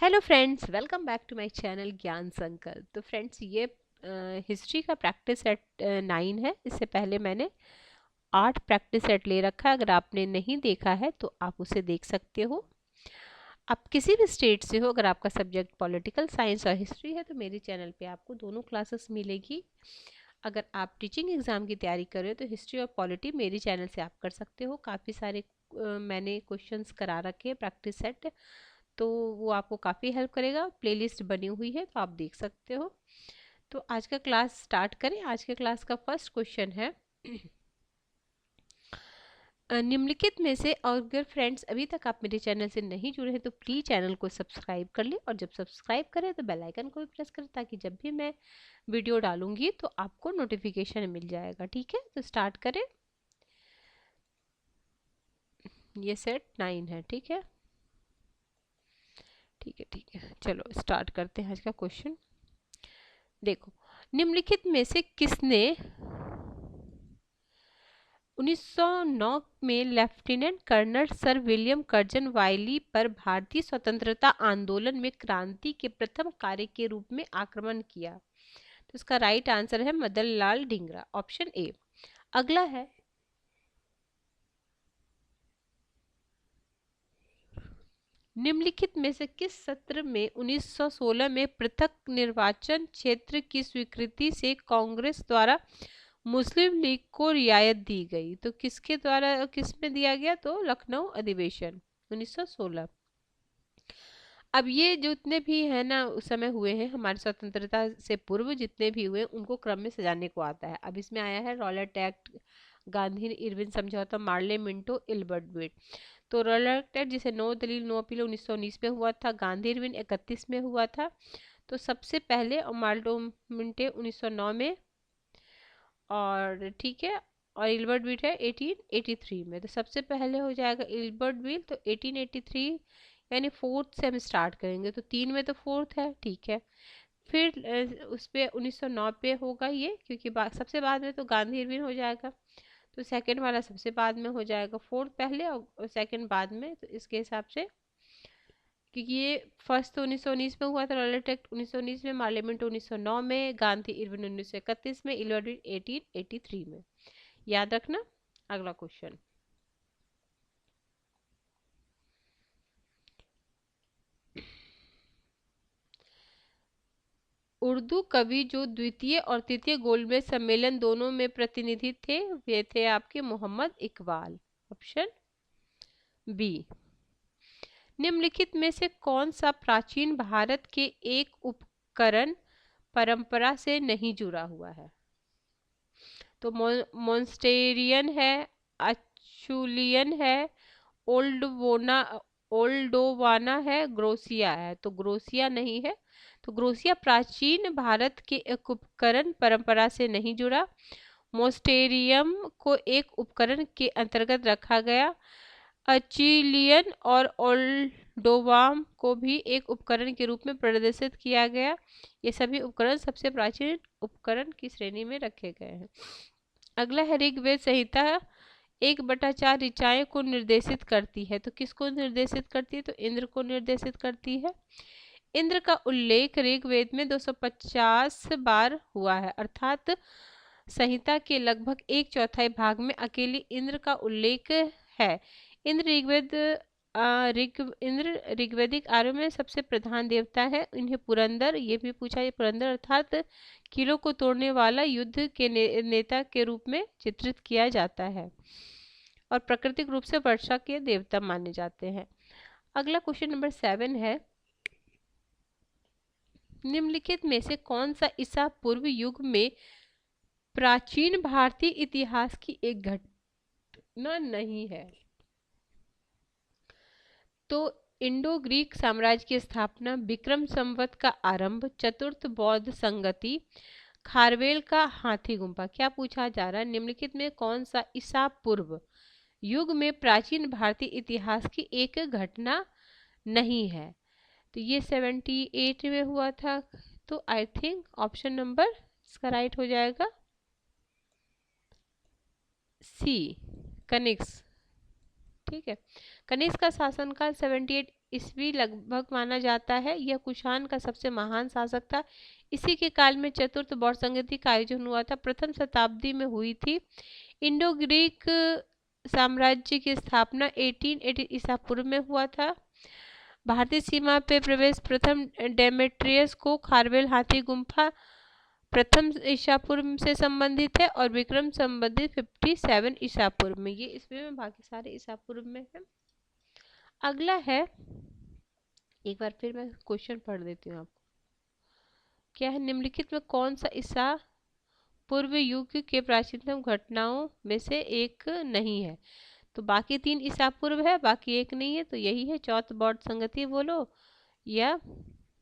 Hello friends, welcome back to my channel Gyan Sankalp. तो friends, ये history का प्रैक्टिस सेट 9 है। इससे पहले मैंने 8 प्रैक्टिस सेट ले रखा है। अगर आपने नहीं देखा है तो आप उसे देख सकते हो। आप किसी भी स्टेट से हो, अगर आपका सब्जेक्ट पॉलिटिकल साइंस और हिस्ट्री है तो मेरे चैनल पे आपको दोनों क्लासेस मिलेगी। अगर आप टीचिंग एग्ज़ाम की तैयारी कर रहे हो तो हिस्ट्री और पॉलिटी मेरे चैनल से आप कर सकते हो। काफ़ी सारे मैंने क्वेश्चंस करा रखे हैं प्रैक्टिस सेट, तो वो आपको काफ़ी हेल्प करेगा। प्लेलिस्ट बनी हुई है तो आप देख सकते हो। तो आज का क्लास स्टार्ट करें। आज के क्लास का फर्स्ट क्वेश्चन है निम्नलिखित में से, और अगर फ्रेंड्स अभी तक आप मेरे चैनल से नहीं जुड़े हैं तो प्लीज़ चैनल को सब्सक्राइब कर लें, और जब सब्सक्राइब करें तो बेल आइकन को भी प्रेस करें ताकि जब भी मैं वीडियो डालूंगी तो आपको नोटिफिकेशन मिल जाएगा। ठीक है, तो स्टार्ट करें। ये सेट 9 है। ठीक है, ठीक है, ठीक है, चलो स्टार्ट करते हैं आज का क्वेश्चन। देखो, निम्नलिखित में से किसने 1909 में lieutenant colonel sir William Curzon Wyllie पर भारतीय स्वतंत्रता आंदोलन में क्रांति के प्रथम कार्य के रूप में आक्रमण किया? तो इसका राइट आंसर है मदन लाल ढींगरा, ऑप्शन ए। अगला है, निम्नलिखित में से किस सत्र में 1916 में पृथक निर्वाचन क्षेत्र की स्वीकृति से कांग्रेस द्वारा मुस्लिम लीग को रियायत दी गई? तो किसके द्वारा, किस में दिया गया? तो लखनऊ अधिवेशन 1916। अब ये जितने भी है ना उस समय हुए हैं, हमारी स्वतंत्रता से पूर्व जितने भी हुए उनको क्रम में सजाने को आता है। अब इसमें आया है रॉलेट एक्ट, गांधी इरविन समझौता, मार्ले मिंटो, इल्बर्ट बीट। तो रॉलेट एक्ट जिसे नो दलील नो अपील 1919 में हुआ था, गांधी इरविन 31 में हुआ था। तो सबसे पहले, और मार्लो मिंटे 1909 में, और ठीक है, और इल्बर्ट बीट है 1883 में। तो सबसे पहले हो जाएगा इल्बर्ट बीट, तो 1883 यानी फोर्थ से हम स्टार्ट करेंगे। तो 3 में तो फोर्थ है, ठीक है। फिर उस पे 1909 पे होगा ये, क्योंकि सबसे बाद में तो गांधी इरविन हो जाएगा। तो सेकंड वाला सबसे बाद में हो जाएगा, फोर्थ पहले और सेकंड बाद में। तो इसके हिसाब से, क्योंकि ये फर्स्ट तो 1919 में हुआ था रॉलेट एक्ट 1919 में, पार्लियामेंट 1909 में, गांधी इरविन 1931 में, इल्बर्ट 1883 में। याद रखना। अगला क्वेश्चन, उर्दू कवि जो द्वितीय और तृतीय गोलमेज सम्मेलन दोनों में प्रतिनिधि थे, वे थे आपके मोहम्मद इकबाल, ऑप्शन बी। निम्नलिखित में से कौन सा प्राचीन भारत के एक उपकरण परंपरा से नहीं जुड़ा हुआ है? तो मोन्स्टेरियन है, अचुलियन है, ओल्डवोना ओल्डोवाना है, ग्रोसिया है। तो ग्रोसिया नहीं है। तो ग्रोसिया प्राचीन भारत के एक उपकरण परंपरा से नहीं जुड़ा। मोस्टेरियम को एक उपकरण के अंतर्गत रखा गया। अचिलियन और ओल्डोवाम को भी एक उपकरण के रूप में प्रदर्शित किया गया। ये सभी उपकरण सबसे प्राचीन उपकरण की श्रेणी में रखे गए हैं। अगला है, ऋग्वेद संहिता 1/4 ऋचाएं को निर्देशित करती है। तो किसको निर्देशित करती है? तो इंद्र को निर्देशित करती है। इंद्र का उल्लेख ऋग्वेद में 250 बार हुआ है, अर्थात संहिता के लगभग 1/4 भाग में अकेले इंद्र का उल्लेख है। इंद्र इंद्र ऋग्वैदिक आर्य में सबसे प्रधान देवता है। इन्हें पुरंदर, ये भी पूछा है, पुरंदर अर्थात किलों को तोड़ने वाला युद्ध के नेता के रूप में चित्रित किया जाता है, और प्राकृतिक रूप से वर्षा के देवता माने जाते हैं। अगला क्वेश्चन नंबर 7 है, निम्नलिखित में से कौन सा ईसा पूर्व युग में प्राचीन भारतीय इतिहास की एक घटना नहीं है? तो इंडो ग्रीक साम्राज्य की स्थापना, विक्रम संवत का आरंभ, चतुर्थ बौद्ध संगति, खारवेल का हाथी गुम्फा। क्या पूछा जा रहा है? निम्नलिखित में कौन सा ईसा पूर्व युग में प्राचीन भारतीय इतिहास की एक घटना नहीं है? तो ये 78 में हुआ था। तो आई थिंक ऑप्शन नंबर इसका राइट हो जाएगा सी, कनिष्क। ठीक है, कनिष्क का शासनकाल 78 ईस्वी लगभग माना जाता है। यह कुषाण का सबसे महान शासक था। इसी के काल में चतुर्थ बौद्ध संगति का आयोजन हुआ था। प्रथम शताब्दी में हुई थी। इंडो ग्रीक साम्राज्य की स्थापना 1880 ईसा पूर्व में हुआ था। भारतीय सीमा पे प्रवेश प्रथम डेमेट्रियस को खारवेल हाथी गुम्फा प्रथम ईसा पूर्व से संबंधित है और विक्रम संबंधित 57 ईसा पूर्व में। ये इसमें बाकी सारे ईसा पूर्व में है। अगला है, एक बार फिर मैं क्वेश्चन पढ़ देती हूँ आपको। क्या है, निम्नलिखित में कौन सा ईसा पूर्व युग के प्राचीनतम घटनाओं में से एक नहीं है? तो बाकी 3 ईसा पूर्व है, बाकी एक नहीं है, तो यही है चौथ बौद्ध संगति बोलो या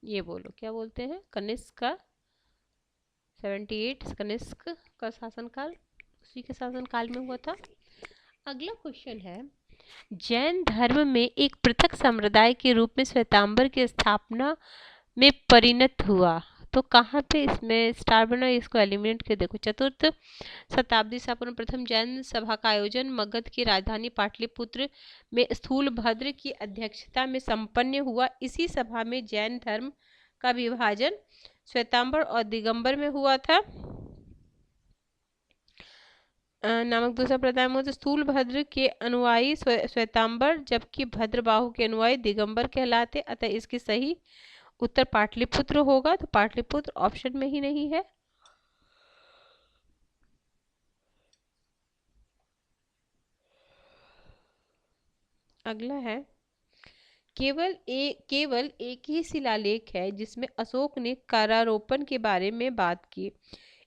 ये बोलो, क्या बोलते हैं, कनिष्क का 78 कनिष्क का शासनकाल, उसी के शासनकाल में हुआ था। अगला क्वेश्चन है, जैन धर्म में एक पृथक संप्रदाय के रूप में श्वेतांबर की स्थापना में परिणत हुआ। तो कहाँ पे इसमें स्टार बना, इसको एलिमिनेट कर देखो। चतुर्थ शताब्दी ईसा पूर्व प्रथम जैन सभा का आयोजन मगध की राजधानी पाटलिपुत्र में स्थूलभद्र की अध्यक्षता में संपन्न हुआ। इसी सभा में जैन धर्म का विभाजन श्वेतांबर और दिगंबर में हुआ था। नामक दूसरा प्रधान स्थूलभद्र के अनुयायी श्वेतांबर, जबकि भद्रबाहु के अनुयायी दिगंबर कहलाते। अतः इसकी सही उत्तर पाटलिपुत्र होगा। तो पाटलिपुत्र ऑप्शन में ही नहीं है। अगला है, केवल एक ही शिलालेख है जिसमें अशोक ने कारारोपण के बारे में बात की।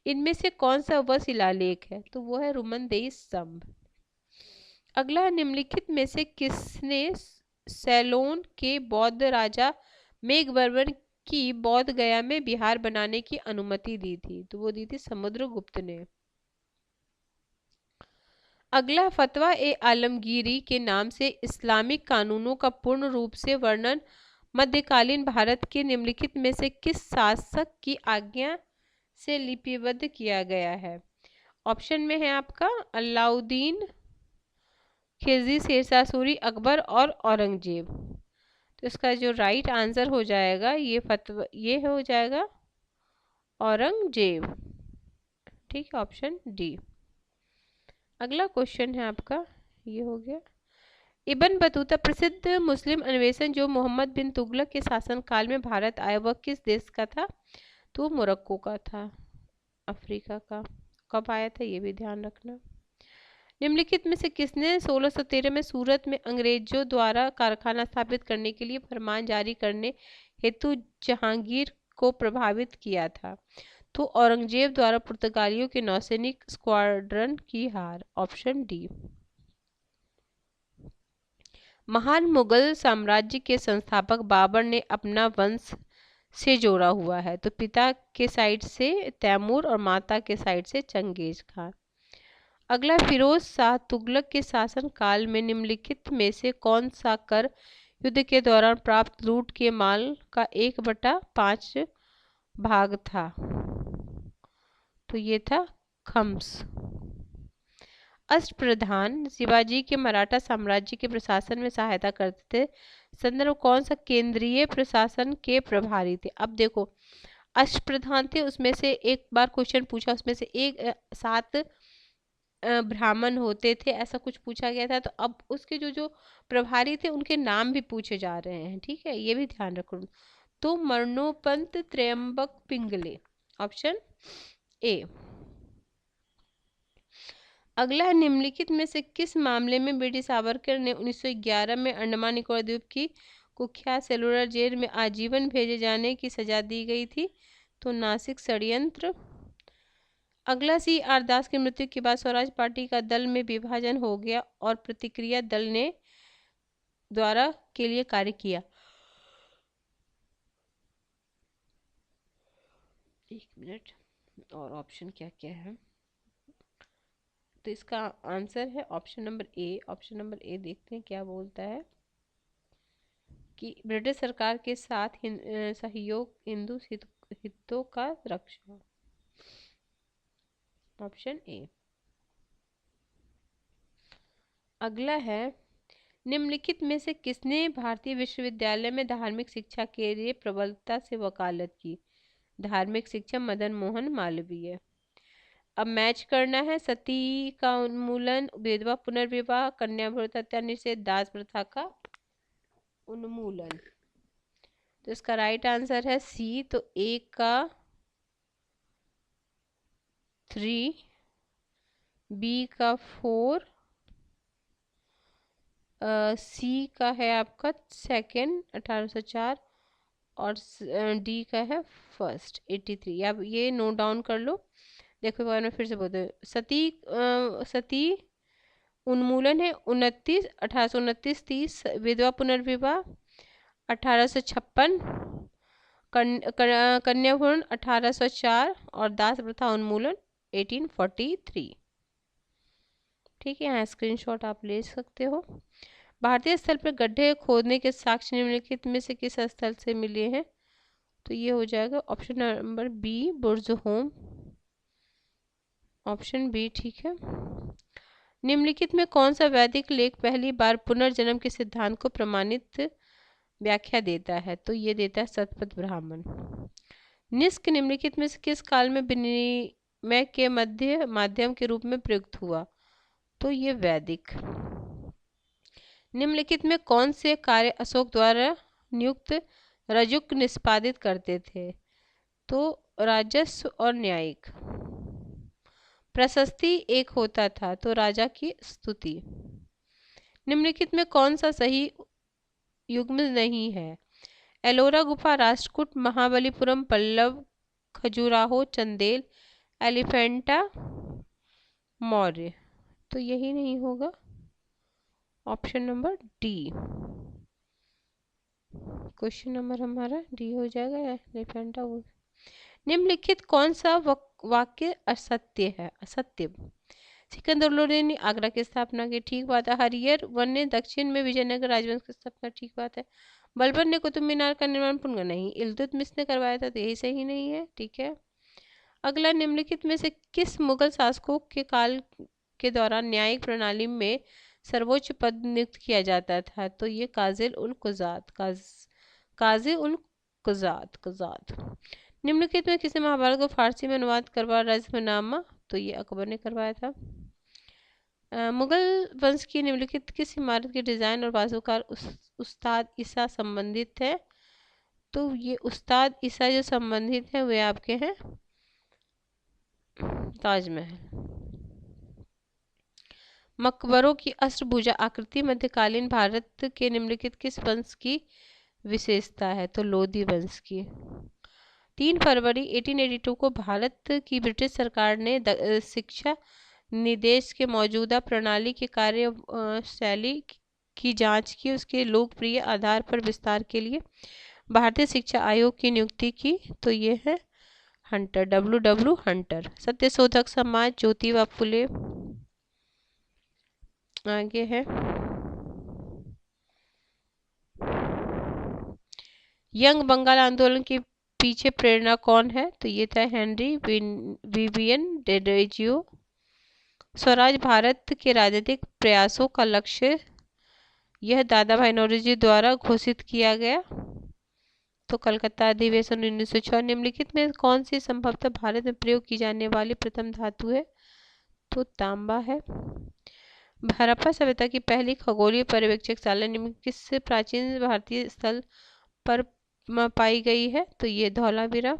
इनमें से कौन सा वह शिलालेख है? तो वो है रुमनदेही स्तंभ। अगला, निम्नलिखित में से किसने सैलोन के बौद्ध राजा मेघवर्मन की बौद्ध गया में विहार बनाने की अनुमति दी थी? तो वो दी थी समुद्रगुप्त ने। अगला, फतवा ए आलमगीरी के नाम से इस्लामिक कानूनों का पूर्ण रूप से वर्णन मध्यकालीन भारत के निम्नलिखित में से किस शासक की आज्ञा से लिपिबद्ध किया गया है? ऑप्शन में है आपका अलाउद्दीन खिलजी, शेरशाह सूरी, अकबर और औरंगजेब। तो इसका जो राइट आंसर हो जाएगा ये फतवा, ये हो जाएगा औरंगजेब। ठीक है, ऑप्शन डी। अगला क्वेश्चन है आपका, ये हो गया। इब्न बतूता प्रसिद्ध मुस्लिम अन्वेषण जो मोहम्मद बिन तुगलक के शासनकाल में भारत आया, वह किस देश का था? तो मोरक्को का था, अफ्रीका का। कब आया था ये भी ध्यान रखना। निम्नलिखित में से किसने 1613 में सूरत में अंग्रेजों द्वारा कारखाना स्थापित करने के लिए फरमान जारी करने हेतु जहांगीर को प्रभावित किया था? तो औरंगजेब द्वारा पुर्तगालियों के नौसैनिक स्क्वाड्रन की हार। Option D. महान मुगल साम्राज्य के संस्थापक बाबर ने अपना वंश से जोड़ा हुआ है। तो पिता के साइड से तैमूर और माता के साइड से चंगेज खान। अगला, फिरोज शाह तुगलक के शासन काल में निम्नलिखित में से कौन सा कर युद्ध के दौरान प्राप्त लूट के माल का 1/5 भाग था? तो ये था खम्स। अष्टप्रधान शिवाजी के मराठा साम्राज्य के प्रशासन में सहायता करते थे। संदर्भ कौन सा केंद्रीय प्रशासन के प्रभारी थे? अब देखो, अष्टप्रधान थे, उसमें से एक बार क्वेश्चन पूछा, उसमें से 7 ब्राह्मण होते थे, ऐसा कुछ पूछा गया था। तो अब उसके जो जो प्रभारी थे उनके नाम भी पूछे जा रहे हैं, ठीक है, ये भी ध्यान रखो। तो मरणोपंत त्रयंबक पिंगले, ऑप्शन ए। अगला, निम्नलिखित में से किस मामले में ब्रिटिश सावरकर ने 1911 में अंडमान निकोबार द्वीप की कुख्यात सेलुलर जेल में आजीवन भेजे जाने की सजा दी गई थी? तो नासिक षड्यंत्र। अगला, CR दास की मृत्यु के बाद स्वराज पार्टी का दल में विभाजन हो गया और प्रतिक्रिया दल ने द्वारा के लिए कार्य किया। एक मिनट, और ऑप्शन क्या क्या है? तो इसका आंसर है option number A. Option number A देखते हैं क्या बोलता है कि ब्रिटिश सरकार के साथ सहयोग, हिंदू हितों का रक्षा। Option A. अगला है, निम्नलिखित में से किसने भारतीय विश्वविद्यालय में धार्मिक शिक्षा के लिए प्रबलता से वकालत की? धार्मिक शिक्षा मदन मोहन मालवीय। अब मैच करना है। सती का उन्मूलन, विधवा पुनर्विवाह, कन्या भ्रूण हत्या निषेध, दास प्रथा का उन्मूलन। तो इसका राइट आंसर है सी। तो ए का 3, बी का 4, सी का है आपका सेकंड 1804 और डी का है फर्स्ट 83। अब ये नोट डाउन कर लो। देखो एक बार मैं फिर से बोलते हैं। सती उन्मूलन है 29 1829 30, विधवा पुनर्विवाह 1856, कन्या भ्रूण 1804 और दास प्रथा उन्मूलन 1843। ठीक है, यहाँ स्क्रीनशॉट आप ले सकते हो। भारतीय स्थल पर गड्ढे खोदने के साक्ष्य निम्नलिखित में से किस स्थल से मिले हैं? तो ये हो जाएगा option number B, Burzahom. Option B ठीक है। निम्नलिखित में कौन सा वैदिक लेख पहली बार पुनर्जन्म के सिद्धांत को प्रमाणित व्याख्या देता है? तो ये देता है शतपथ ब्राह्मण। निष्क निम्नलिखित में से किस काल में विनिमय के माध्यम के रूप में प्रयुक्त हुआ? तो ये वैदिक। निम्नलिखित में कौन से कार्य अशोक द्वारा नियुक्त रजुक निष्पादित करते थे? तो राजस्व और न्यायिक। प्रशस्ति एक होता था, तो राजा की स्तुति। निम्नलिखित में कौन सा सही युग्म नहीं है? एलोरा गुफा, राष्ट्रकूट, महाबलीपुरम, पल्लव, खजुराहो, चंदेल, एलिफेंटा, मौर्य। तो यही नहीं होगा, option number D. Question number हमारा डी हो जाएगा, एलिफेंटा। निम्नलिखित कौन सा वाक्य असत्य है? असत्य। सिकंदर लोदी ने आगरा की स्थापना की, ठीक बात है। हरिहर वन ने दक्षिण में विजयनगर राजवंश की स्थापना, ठीक बात है। बलबन ने कुतुब मीनार का निर्माण पूर्ण नहीं, इल्तुतमिश ने करवाया था, तो यही सही नहीं है। ठीक है, अगला, निम्नलिखित में से किस मुगल शासकों के काल के दौरान न्यायिक प्रणाली में सर्वोच्च पद नियुक्त किया जाता था? तो ये काजी उल कुजात। निम्नलिखित में किसने महाभारत को फारसी में अनुवाद करवा रज़्मनामा? तो ये अकबर ने करवाया था। मुगल वंश की निम्नलिखित किस इमारत के डिजाइन और वास्तुकार उस्ताद ईसा संबंधित है? तो ये उस्ताद ईसा जो संबंधित है वे आपके हैं ताजमहल। मकबरों की अष्टभुजा आकृति मध्यकालीन भारत के निम्नलिखित किस वंश की विशेषता है? तो लोधी वंश की। 3 फरवरी 1882 को भारत की ब्रिटिश सरकार ने शिक्षा निदेश के मौजूदा प्रणाली की कार्यशैली की जांच की, उसके लोकप्रिय आधार पर विस्तार के लिए भारतीय शिक्षा आयोग की नियुक्ति की। तो ये है हंटर, W हंटर। सत्य शोधक समाज, ज्योतिबा फुले। आगे है यंग बंगाल आंदोलन के पीछे प्रेरणा कौन है? तो ये था हेनरी विवियन डेडेजियो। स्वराज भारत के राजनीतिक प्रयासों का लक्ष्य यह दादा भाई नौरोजी द्वारा घोषित किया गया। तो कलकत्ता अधिवेशन 1906। निम्नलिखित में कौन सी संभवतः भारत में प्रयोग की जाने वाली प्रथम धातु है? तो तांबा है। हड़प्पा सभ्यता की पहली खगोलीय पर्यवेक्षकशाला निम्न किस प्राचीन भारतीय स्थल पर पाई गई है? तो ये धौलावीरा।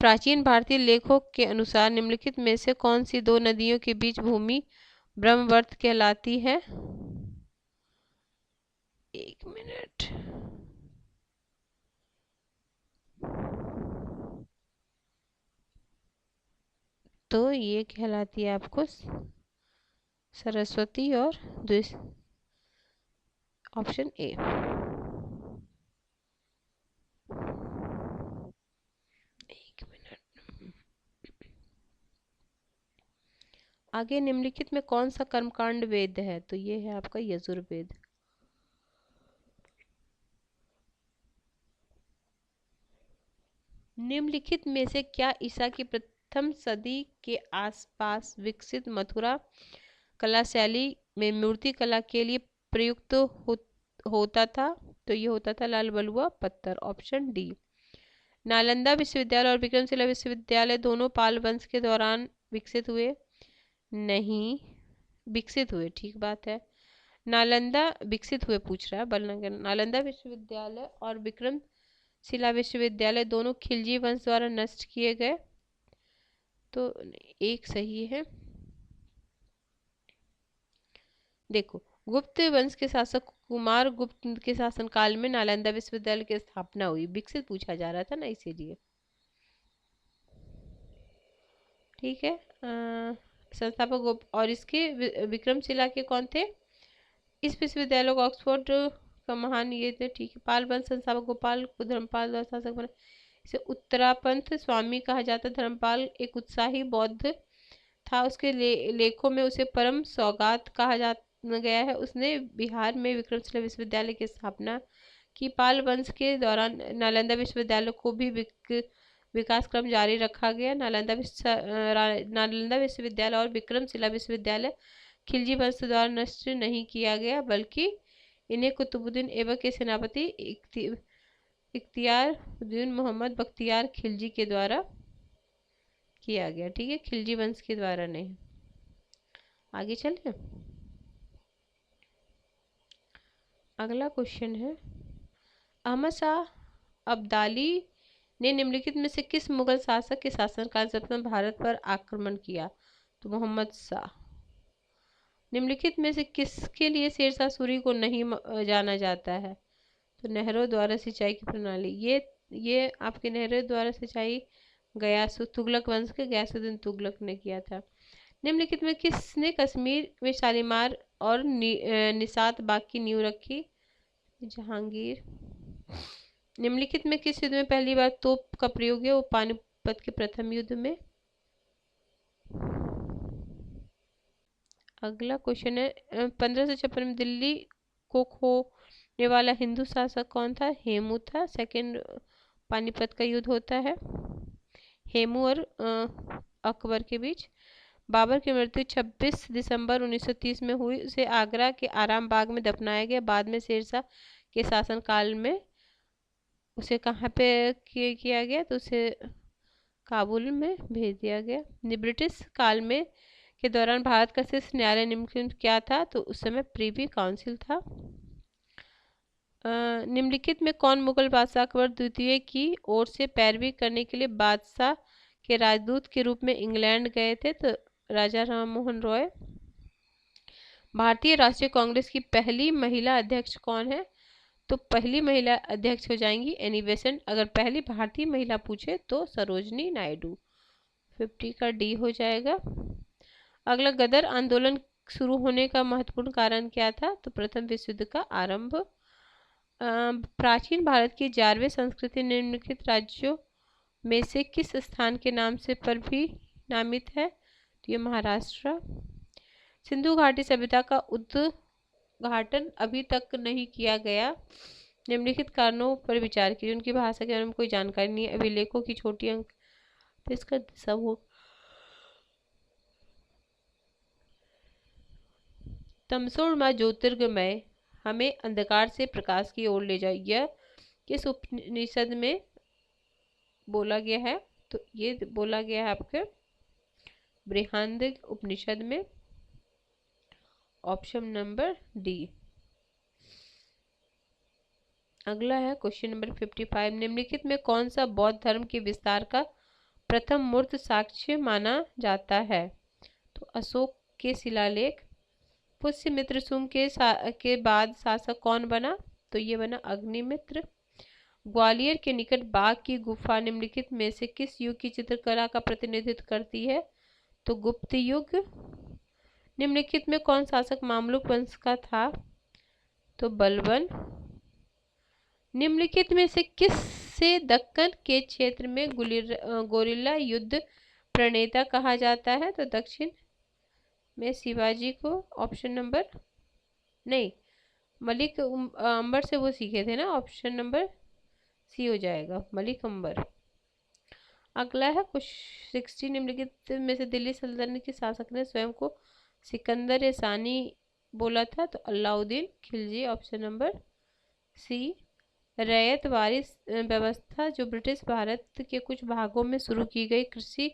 प्राचीन भारतीय लेखों के अनुसार निम्नलिखित में से कौन सी 2 नदियों के बीच भूमि ब्रह्मवर्त कहलाती है? एक मिनट, तो ये कहलाती है आपको सरस्वती और ऑप्शन ए। एक मिनट, आगे निम्नलिखित में कौन सा कर्मकांड वेद है? तो ये है आपका यजुर्वेद। निम्नलिखित में से क्या ईसा की प्रथम सदी के आसपास विकसित मथुरा कला शैली में मूर्ति कला के लिए प्रयुक्त होता था? तो ये होता था लाल बलुआ पत्थर, ऑप्शन डी। नालंदा विश्वविद्यालय और विक्रमशिला विश्वविद्यालय दोनों पाल वंश के दौरान विकसित हुए? नहीं, विकसित हुए, ठीक बात है। नालंदा विकसित हुए पूछ रहा है, बलनगर। नालंदा विश्वविद्यालय और विक्रमशिला विश्वविद्यालय दोनों खिलजी वंश द्वारा नष्ट किए गए, तो एक सही है। देखो, गुप्त वंश के शासक कुमार गुप्त के शासनकाल में नालंदा विश्वविद्यालय की स्थापना हुई। विकसित पूछा जा रहा था ना, इसीलिए। ठीक है। संस्थापक और इसके विक्रमशिला के कौन थे? इस विश्वविद्यालय को ऑक्सफोर्ड का महान ये थे, ठीक है। पाल वंश संस्थापक गोपाल को धर्मपाल द्वारा शासक बना। इसे उत्तरापंथ स्वामी कहा जाता। धर्मपाल एक उत्साही बौद्ध था। उसके लेखों में उसे परम सौगात कहा जा गया है। उसने बिहार में विक्रमशिला विश्वविद्यालय की स्थापना की। पाल वंश के दौरान नालंदा विश्वविद्यालय को भी विकास क्रम जारी रखा गया। नालंदा विश्वविद्यालय और विक्रमशिला विश्वविद्यालय खिलजी वंश द्वारा नष्ट नहीं किया गया, बल्कि इन्हें कुतुबुद्दीन ऐबक के सेनापति इख्तियारुद्दीन मोहम्मद बख्तियार खिलजी के द्वारा किया गया। ठीक है, खिलजी वंश के द्वारा नहीं। आगे चलें। अगला क्वेश्चन है, अहमद शाह अब्दाली ने निम्नलिखित में से किस मुगल शासक के शासनकाल से अपने भारत पर आक्रमण किया? तो मोहम्मद शाह। निम्नलिखित में से किसके लिए शेरशाह सूरी को नहीं जाना जाता है? तो नहरों द्वारा सिंचाई की प्रणाली। ये आपके नहरों द्वारा सिंचाई तुगलक वंश के गयासुद्दीन तुगलक ने किया था। निम्नलिखित में किसने कश्मीर में शालीमार और निसात बाग की नींव रखी? जहांगीर। निम्नलिखित में किस युद्ध में पहली बार तोप का प्रयोग है? वो पानीपत के प्रथम युद्ध में। अगला क्वेश्चन है, 1556 में दिल्ली को खोने वाला हिंदू शासक कौन था? हेमू था। सेकंड पानीपत का युद्ध होता है हेमू और अकबर के बीच। बाबर की मृत्यु 26 दिसंबर 1930 में हुई। उसे आगरा के आराम बाग में दफनाया गया। बाद में शेरशाह के शासनकाल में उसे कहाँ पे किया गया? तो उसे काबुल में भेज दिया गया। ब्रिटिश काल में के दौरान भारत का शीर्ष न्यायालय निम्नलिखित क्या था? तो उस समय प्रीवी काउंसिल था। निम्नलिखित में कौन मुगल बादशाह अकबर द्वितीय की ओर से पैरवी करने के लिए बादशाह के राजदूत के रूप में इंग्लैंड गए थे? तो राजा राममोहन रॉय। भारतीय राष्ट्रीय कांग्रेस की पहली महिला अध्यक्ष कौन है? तो पहली महिला अध्यक्ष हो जाएंगी एनी बेसेंट। अगर पहली भारतीय महिला पूछे तो सरोजनी नायडू। 50 का डी हो जाएगा। अगला, गदर आंदोलन शुरू होने का महत्वपूर्ण कारण क्या था? तो प्रथम विश्व युद्ध का आरंभ। प्राचीन भारत की 11वीं संस्कृति निम्नलिखित राज्यों में से किस स्थान के नाम से पर भी नामित है? तो ये महाराष्ट्र। सिंधु घाटी सभ्यता का उद्घाटन अभी तक नहीं किया गया। निम्नलिखित कारणों पर विचार कीजिए। उनकी भाषा के बारे में कोई जानकारी नहीं है। अभिलेखों की छोटी अंक, तो इसका सब हो। तमसोर्मा ज्योतिर्गमय हमें अंधकार से प्रकाश की ओर ले जाए, यह किस उपनिषद में बोला गया है? तो ये बोला गया है आपके बृहदारण्यक उपनिषद में, ऑप्शन नंबर डी। अगला है क्वेश्चन नंबर 55, निम्नलिखित में कौन सा बौद्ध धर्म के विस्तार का प्रथम मूर्त साक्ष्य माना जाता है? तो अशोक के शिलालेख। पुष्यमित्र शुंग के बाद शासक कौन बना? तो ये बना अग्निमित्र। ग्वालियर के निकट बाघ की गुफा निम्नलिखित में से किस युग की चित्रकला का प्रतिनिधित्व करती है? तो गुप्त युग। निम्नलिखित में कौन शासक मामलुक वंश का था? तो बलबन। निम्नलिखित में से किससे दक्कन के क्षेत्र में गोरिल्ला युद्ध प्रणेता कहा जाता है? तो दक्षिण में शिवाजी को। ऑप्शन नंबर नहीं, मलिक अंबर से वो सीखे थे ना, ऑप्शन नंबर सी हो जाएगा, मलिक अंबर। अगला है कुछ 60, निम्नलिखित में से दिल्ली सल्तनत के शासक ने स्वयं को सिकंदर सानी बोला था? तो Alauddin Khilji, option number C. रैयत वारिस व्यवस्था जो ब्रिटिश भारत के कुछ भागों में शुरू की गई कृषि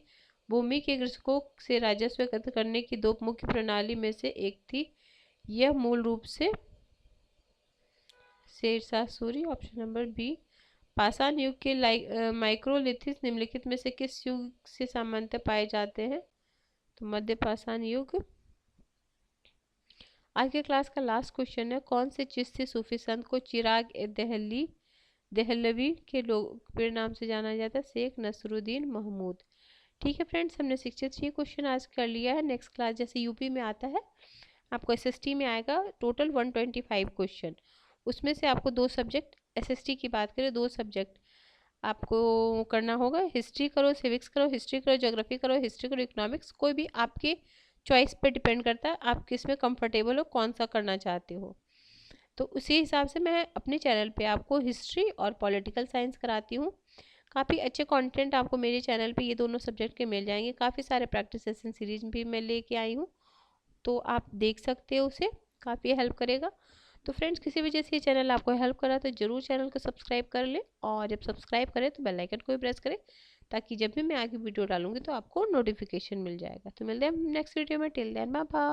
भूमि के कृषकों से राजस्व एकत्र करने की दो मुख्य प्रणाली में से एक थी। यह मूल रूप से Sher Shah Suri, option number B. पाषाण युग के माइक्रोलिथिस निम्नलिखित में से किस युग से सामान्यतः पाए जाते हैं? तो मध्य पाषाण युग। आज के क्लास का लास्ट क्वेश्चन है, कौन से चिश्ती सूफी संत को चिराग देहलवी के लोकप्रिय नाम से जाना जाता है? शेख नसरुद्दीन महमूद। ठीक है फ्रेंड्स, हमने 63 क्वेश्चन आज कर लिया है। नेक्स्ट क्लास जैसे यूपी में आता है, आपको एसएसटी में आएगा टोटल 125 क्वेश्चन। उसमें से आपको दो सब्जेक्ट, एसएसटी की बात करें, दो सब्जेक्ट आपको करना होगा। हिस्ट्री करो, सिविक्स करो, हिस्ट्री करो, ज्योग्राफी करो, हिस्ट्री करो, इकोनॉमिक्स, कोई भी आपके चॉइस पे डिपेंड करता है आप किस में कंफर्टेबल हो, कौन सा करना चाहते हो। तो उसी हिसाब से मैं अपने चैनल पे आपको हिस्ट्री और पॉलिटिकल साइंस कराती हूँ। काफ़ी अच्छे कंटेंट आपको मेरे चैनल पे ये दोनों सब्जेक्ट के मिल जाएंगे। काफ़ी सारे प्रैक्टिस सेशन सीरीज भी मैं लेके आई हूँ, तो आप देख सकते हो, उसे काफ़ी हेल्प करेगा। तो फ्रेंड्स, किसी वजह से ये चैनल आपको हेल्प करा तो ज़रूर चैनल को सब्सक्राइब कर ले, और जब सब्सक्राइब करें तो बेल आइकन को भी प्रेस करें, ताकि जब भी मैं आगे वीडियो डालूंगी तो आपको नोटिफिकेशन मिल जाएगा। तो मिलते हैं नेक्स्ट वीडियो में, टिल देन बाय बाय।